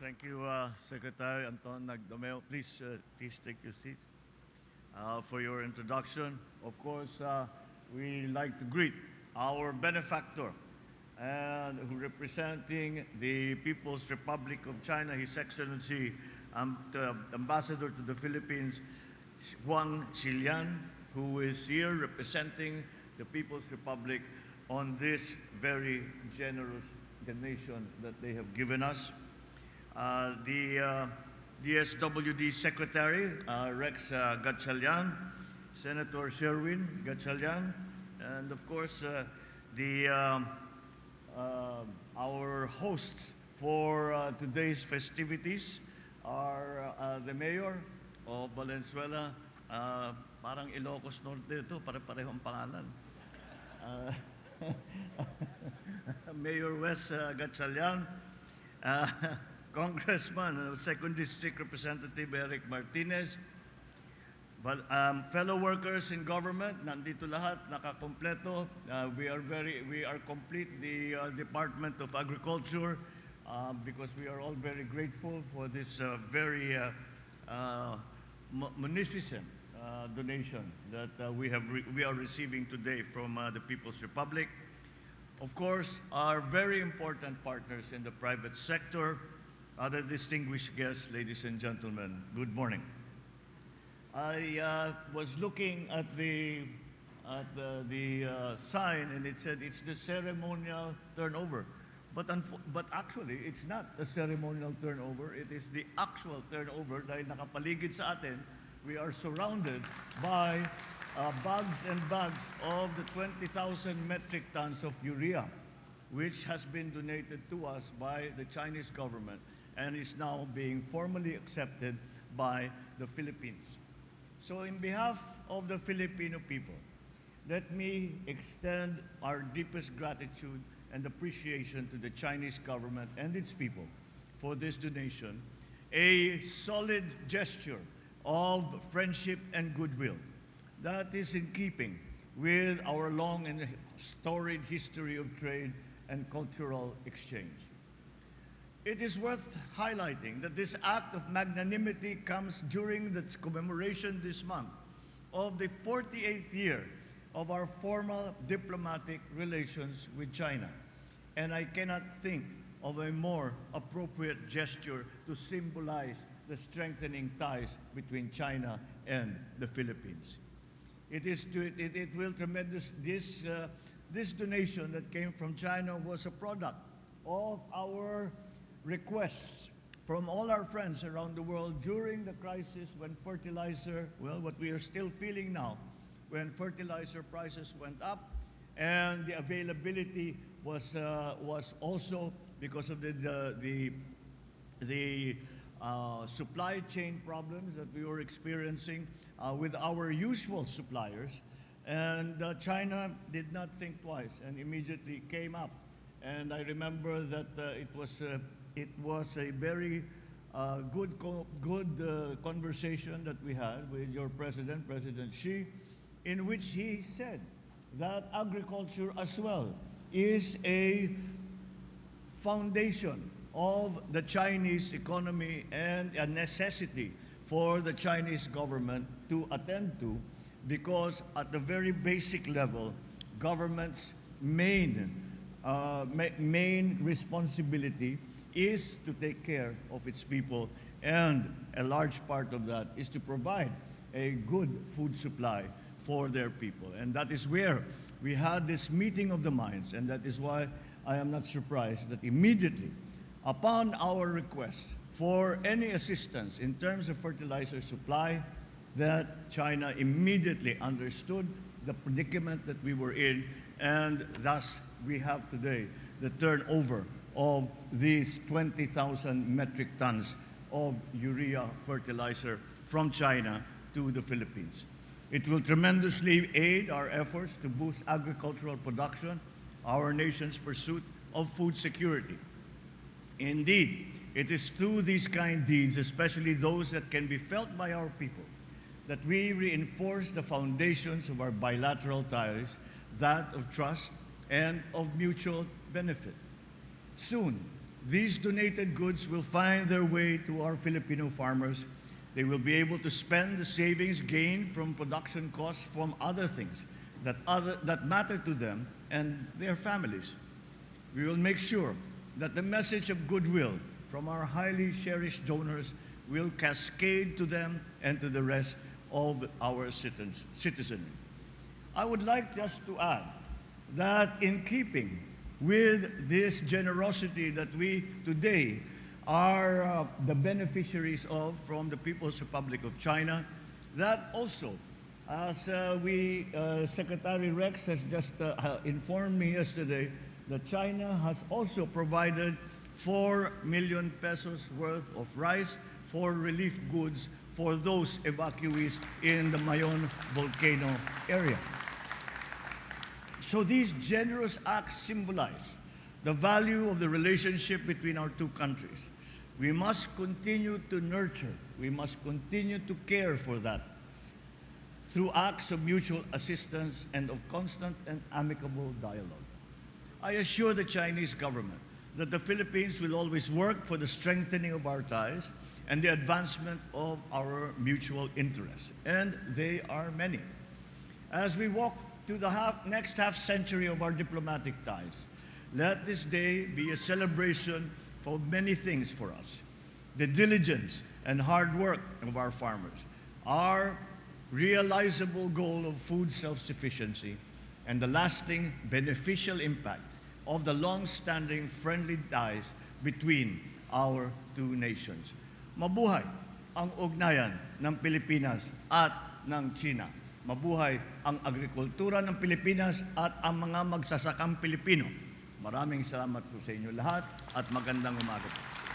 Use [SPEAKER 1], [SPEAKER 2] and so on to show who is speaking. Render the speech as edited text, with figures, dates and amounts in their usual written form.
[SPEAKER 1] Thank you, Secretary Anton Nagdomeo. Please take your seats. For your introduction, of course, we like to greet our benefactor and who representing the People's Republic of China, His Excellency, the Ambassador to the Philippines, Huang Xilian, who is here representing the People's Republic on this very generous donation that they have given us. The DSWD Secretary, Rex Gatchalian, Senator Sherwin Gatchalian, and of course, our hosts for today's festivities are the Mayor of Valenzuela, parang Ilocos Norte ito, pare-parehong pangalan. Mayor Wes Gatchalian, Congressman, 2nd District Representative Eric Martinez, fellow workers in government, nandito lahat, nakakompleto. We are complete, the Department of Agriculture, because we are all very grateful for this very munificent donation that we are receiving today from the People's Republic. Of course, our very important partners in the private sector, other distinguished guests, ladies and gentlemen, good morning. I was looking at the sign, and it said it's the ceremonial turnover. But actually, it's not a ceremonial turnover. It is the actual turnover dahil nakapaligid sa atin. We are surrounded by bags and bags of the 20,000 metric tons of urea, which has been donated to us by the Chinese government and is now being formally accepted by the Philippines. So in behalf of the Filipino people, let me extend our deepest gratitude and appreciation to the Chinese government and its people for this donation, a solid gesture of friendship and goodwill that is in keeping with our long and storied history of trade and cultural exchange. It is worth highlighting that this act of magnanimity comes during the commemoration this month of the 48th year of our formal diplomatic relations with China. And I cannot think of a more appropriate gesture to symbolize the strengthening ties between China and the Philippines. This donation that came from China was a product of our requests from all our friends around the world during the crisis when fertilizer, well, what we are still feeling now, when fertilizer prices went up and the availability was also because of the supply chain problems that we were experiencing with our usual suppliers. And China did not think twice and immediately came up. And I remember that it was a very good conversation that we had with your president, President Xi, in which he said that agriculture as well is a foundation of the Chinese economy and a necessity for the Chinese government to attend to, because at the very basic level, government's main responsibility is to take care of its people, and a large part of that is to provide a good food supply for their people. And that is where we had this meeting of the minds, and that is why I am not surprised that immediately upon our request for any assistance in terms of fertilizer supply, that China immediately understood the predicament that we were in, and thus we have today the turnover of these 20,000 metric tons of urea fertilizer from China to the Philippines. It will tremendously aid our efforts to boost agricultural production, our nation's pursuit of food security. Indeed, it is through these kind deeds, especially those that can be felt by our people, that we reinforce the foundations of our bilateral ties, that of trust and of mutual benefit. Soon, These donated goods will find their way to our Filipino farmers. They will be able to spend the savings gained from production costs from other things that matter to them and their families. We will make sure that the message of goodwill from our highly cherished donors will cascade to them and to the rest of our citizenry. I would like just to add that in keeping with this generosity that we today are the beneficiaries of from the People's Republic of China, that also, as Secretary Rex has just informed me yesterday, that China has also provided 4 million pesos worth of rice for relief goods for those evacuees in the Mayon volcano area. So these generous acts symbolize the value of the relationship between our two countries. We must continue to nurture, we must continue to care for that through acts of mutual assistance and of constant and amicable dialogue. I assure the Chinese government that the Philippines will always work for the strengthening of our ties and the advancement of our mutual interests, and they are many. As we walk to the next half century of our diplomatic ties, let this day be a celebration of many things for us. The diligence and hard work of our farmers, our realizable goal of food self-sufficiency, and the lasting beneficial impact of the long-standing friendly ties between our two nations. Mabuhay ang ugnayan ng Pilipinas at ng China. Mabuhay ang agrikultura ng Pilipinas at ang mga magsasakang Pilipino. Maraming salamat po sa inyo lahat at magandang umaga po.